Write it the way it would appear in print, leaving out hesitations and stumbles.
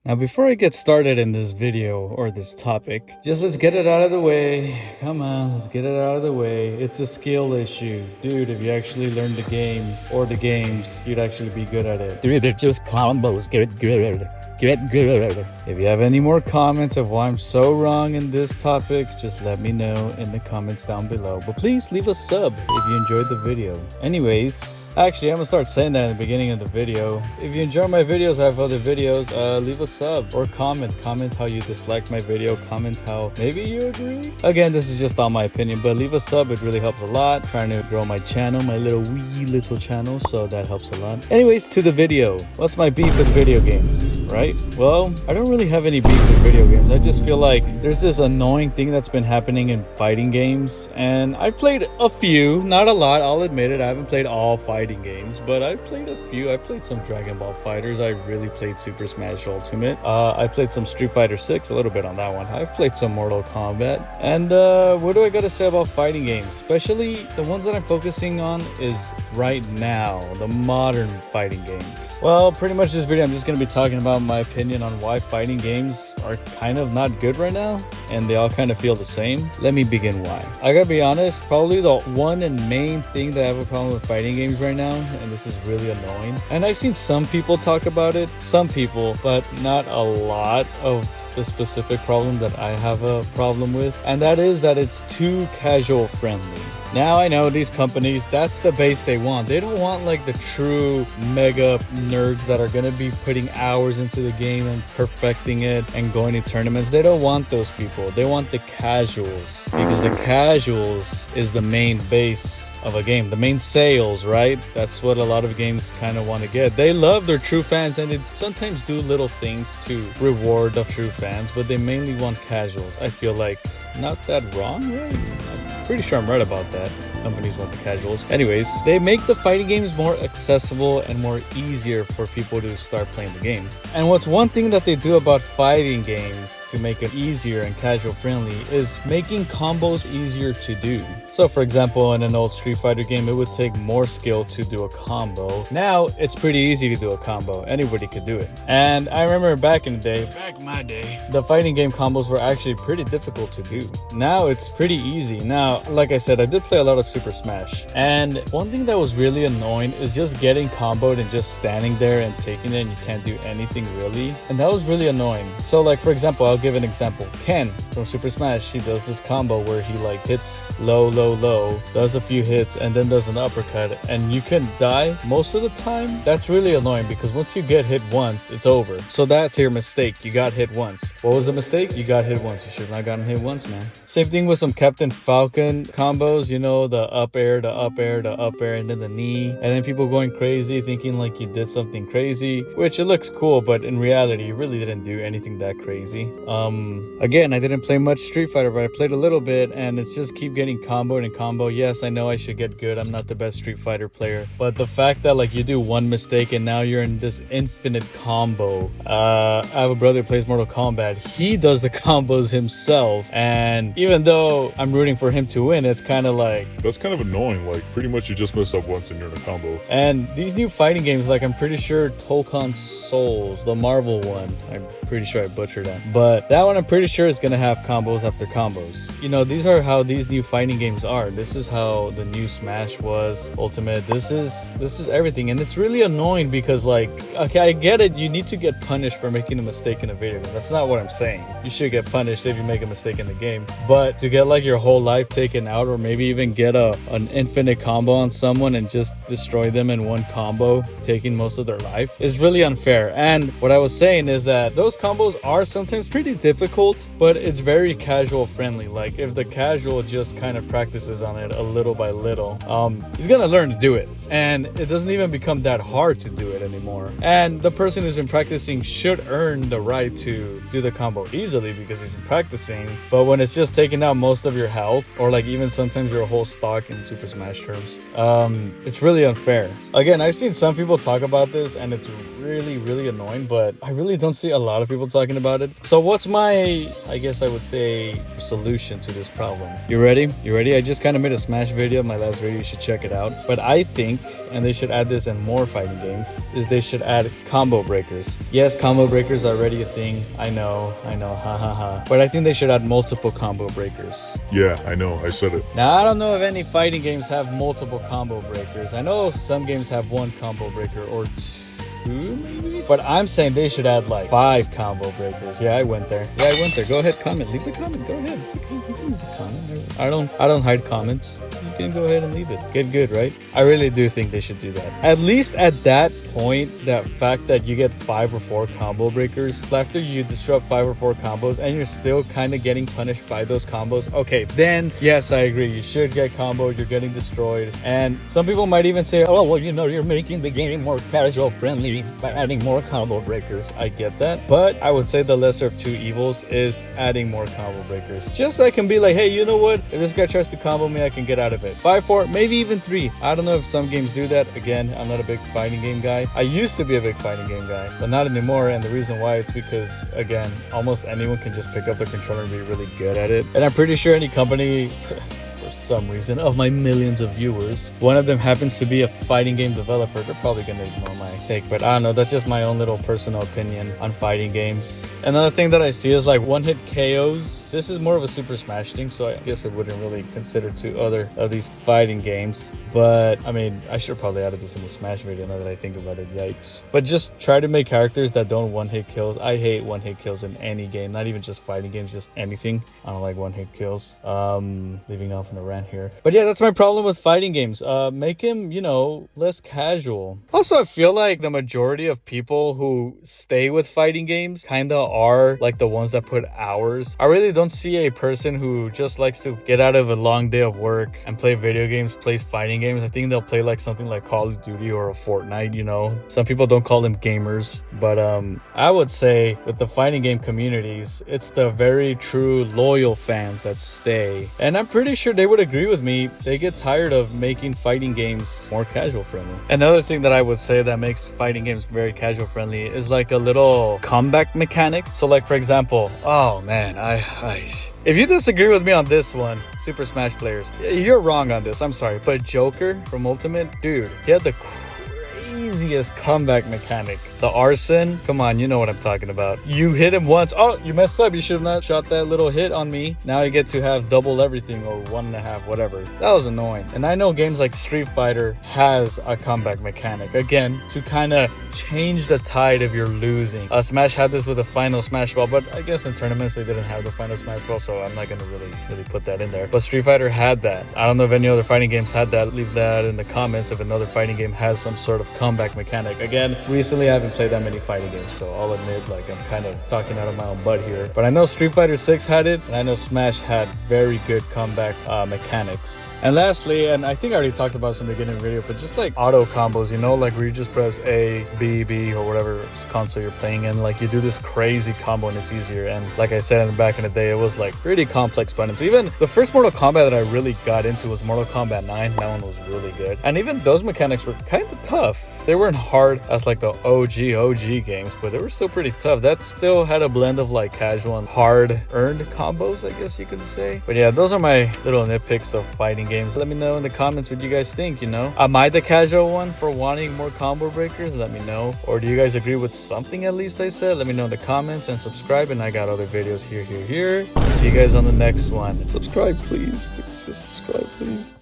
Now, before I get started in this video or this topic, just let's get it out of the way. Come on, let's get it out of the way. It's a skill issue. Dude, if you actually learned the game or the games, you'd actually be good at it. Dude, it's just combos. Get good. Get good. If you have any more comments of why I'm so wrong in this topic, just let me know in the comments down below. But please leave a sub if you enjoyed the video. Anyways, actually, I'm gonna start saying that in the beginning of the video. If you enjoy my videos, I have other videos, leave a sub or comment. Comment how you disliked my video. Comment how maybe you agree. Again, this is just all my opinion, but leave a sub. It really helps a lot. Trying to grow my channel, my wee little channel, so that helps a lot. Anyways, to the video. What's my beef with video games, right? Well, I don't really have any beef with video games. I just feel like there's this annoying thing that's been happening in fighting games, and I've played a few, not a lot, I'll admit it. I haven't played all fighting games, but I've played a few. I played some Dragon Ball Fighters. I really played Super Smash Ultimate. I played some Street Fighter 6, a little bit on that one. I've played some Mortal Kombat. And what do I gotta say about fighting games? Especially the ones that I'm focusing on is right now, the modern fighting games. Well, pretty much this video I'm just gonna be talking about my opinion on why fighting games are kind of not good right now, and they all kind of feel the same. Let me begin why. I gotta be honest, probably the one and main thing that I have a problem with fighting games right now, and this is really annoying, and I've seen some people talk about it, some people, but not a lot of the specific problem that I have a problem with, and that is that it's too casual friendly. Now, I know these companies, that's the base they want. They don't want like the true mega nerds that are going to be putting hours into the game and perfecting it and going to tournaments. They don't want those people. They want the casuals, because the casuals is the main base of a game, the main sales, right? That's what a lot of games kind of want to get. They love their true fans, and they sometimes do little things to reward the true fans, but they mainly want casuals. I feel like not that wrong, right? Pretty sure I'm right about that. Companies want the casuals. Anyways, they make the fighting games more accessible and more easier for people to start playing the game. And what's one thing that they do about fighting games to make it easier and casual friendly is making combos easier to do. So for example, in an old Street Fighter game, it would take more skill to do a combo. Now it's pretty easy to do a combo. Anybody could do it. And I remember back in my day, the fighting game combos were actually pretty difficult to do. Now it's pretty easy. Now, like I said, I did play a lot of Super Smash, and one thing that was really annoying is just getting comboed and just standing there and taking it, and you can't do anything really, and that was really annoying. So like, for example, I'll give an example. Ken from Super Smash, he does this combo where he like hits low, does a few hits, and then does an uppercut, and you can die most of the time. That's really annoying, because once you get hit once, it's over. So that's your mistake. You got hit once. What was the mistake? You got hit once. You should have not gotten hit once, man. Same thing with some Captain Falcon combos, you know, the up air, and then the knee, and then people going crazy thinking like you did something crazy, which it looks cool, but in reality you really didn't do anything that crazy. Again, I didn't play much Street Fighter, but I played a little bit, and it's just keep getting comboed and combo. Yes, I know I should get good. I'm not the best Street Fighter player, but the fact that like you do one mistake and now you're in this infinite combo. I have a brother who plays Mortal Kombat. He does the combos himself, and even though I'm rooting for him to win, it's kind of like, that's kind of annoying. Like, pretty much you just mess up once and you're in a combo. And these new fighting games, like I'm pretty sure Tolkien Souls, the Marvel one, I'm pretty sure I butchered that, but that one I'm pretty sure is gonna have combos after combos. You know, these are how these new fighting games are. This is how the new Smash was, Ultimate. This is everything, and it's really annoying because like, okay, I get it, you need to get punished for making a mistake in a video game. That's not what I'm saying. You should get punished if you make a mistake in the game, but to get like your whole life taken out, or maybe even get an infinite combo on someone and just destroy them in one combo, taking most of their life, is really unfair. And what I was saying is that those combos are sometimes pretty difficult, but it's very casual friendly. Like if the casual just kind of practices on it a little by little, he's gonna learn to do it, and it doesn't even become that hard to do it anymore. And the person who's been practicing should earn the right to do the combo easily because he's been practicing. But when it's just taking out most of your health, or like even sometimes your whole stock in Super Smash terms. It's really unfair. Again, I've seen some people talk about this and it's really annoying, but I really don't see a lot of people talking about it. So what's my, I guess I would say, solution to this problem? You ready? You ready? I just kind of made a Smash video, my last video, you should check it out. But I think, and they should add this in more fighting games, is they should add combo breakers. Yes, combo breakers are already a thing. I know, ha. But I think they should add multiple combo breakers. Yeah, I know, I said it. Now, I don't know if any fighting games have multiple combo breakers. I know some games have one combo breaker or two, maybe? But I'm saying they should add like 5 combo breakers. Yeah, I went there. Go ahead, comment. Leave the comment. Go ahead. It's okay. You can leave the comment. I don't hide comments. You can go ahead and leave it. Get good, right? I really do think they should do that. At least at that point, that fact that you get 5 or 4 combo breakers, after you disrupt 5 or 4 combos and you're still kind of getting punished by those combos, okay, then yes, I agree. You should get comboed. You're getting destroyed. And some people might even say, oh, well, you know, you're making the game more casual friendly by adding more combo breakers. I get that. But I would say the lesser of two evils is adding more combo breakers. Just so I can be like, hey, you know what? If this guy tries to combo me, I can get out of it. 5, 4, maybe even 3. I don't know if some games do that. Again, I'm not a big fighting game guy. I used to be a big fighting game guy, but not anymore. And the reason why, it's because, again, almost anyone can just pick up the controller and be really good at it. And I'm pretty sure any company... for some reason, of my millions of viewers, one of them happens to be a fighting game developer, they're probably gonna ignore my take. But I don't know, that's just my own little personal opinion on fighting games. Another thing that I see is like one-hit KOs. This is more of a Super Smash thing, so I guess I wouldn't really consider to other of these fighting games. But I mean, I should probably added this in the Smash video now that I think about it. Yikes. But just try to make characters that don't one-hit kills. I hate one-hit kills in any game, not even just fighting games, just anything. I don't like one-hit kills. Leaving off on a rant here. But yeah, that's my problem with fighting games. Make him, you know, less casual. Also, I feel like the majority of people who stay with fighting games kind of are like the ones that put hours. I really don't see a person who just likes to get out of a long day of work and play video games, plays fighting games. I think they'll play like something like Call of Duty or a Fortnite, you know. Some people don't call them gamers, but I would say with the fighting game communities, it's the very true loyal fans that stay. And I'm pretty sure they would agree with me. They get tired of making fighting games more casual friendly. Another thing that I would say that makes fighting games very casual friendly is like a little comeback mechanic. So like, for example, oh man, if you disagree with me on this one, Super Smash players, you're wrong on this. I'm sorry, but Joker from Ultimate, dude, he had the craziest comeback mechanic. The arson, come on, you know what I'm talking about. You hit him once, oh, you messed up, you should have not shot that little hit on me. Now you get to have double everything, or 1.5, whatever. That was annoying. And I know games like Street Fighter has a comeback mechanic, again, to kind of change the tide if you're losing. Smash had this with the final Smash Ball, but I guess in tournaments they didn't have the final Smash Ball, so I'm not gonna really put that in there. But Street Fighter had that. I don't know if any other fighting games had that. Leave that in the comments if another fighting game has some sort of comeback mechanic. Again, recently I haven't played that many fighting games, so I'll admit, like, I'm kind of talking out of my own butt here. But I know Street Fighter 6 had it, and I know Smash had very good comeback mechanics. And lastly, and I think I already talked about this in the beginning of the video, but just like auto combos, you know, like where you just press A, B, B, or whatever console you're playing in, like you do this crazy combo and it's easier. And like I said, in the back in the day, it was like pretty complex buttons. Even the first Mortal Kombat that I really got into was Mortal Kombat 9. That one was really good. And even those mechanics were kind of tough. They weren't hard as like the OG games, but they were still pretty tough. That still had a blend of like casual and hard-earned combos, I guess you could say. But yeah, those are my little nitpicks of fighting games. Let me know in the comments what you guys think, you know. Am I the casual one for wanting more combo breakers? Let me know. Or do you guys agree with something at least I said? Let me know in the comments and subscribe. And I got other videos here. See you guys on the next one. Subscribe, please. Please just subscribe, please.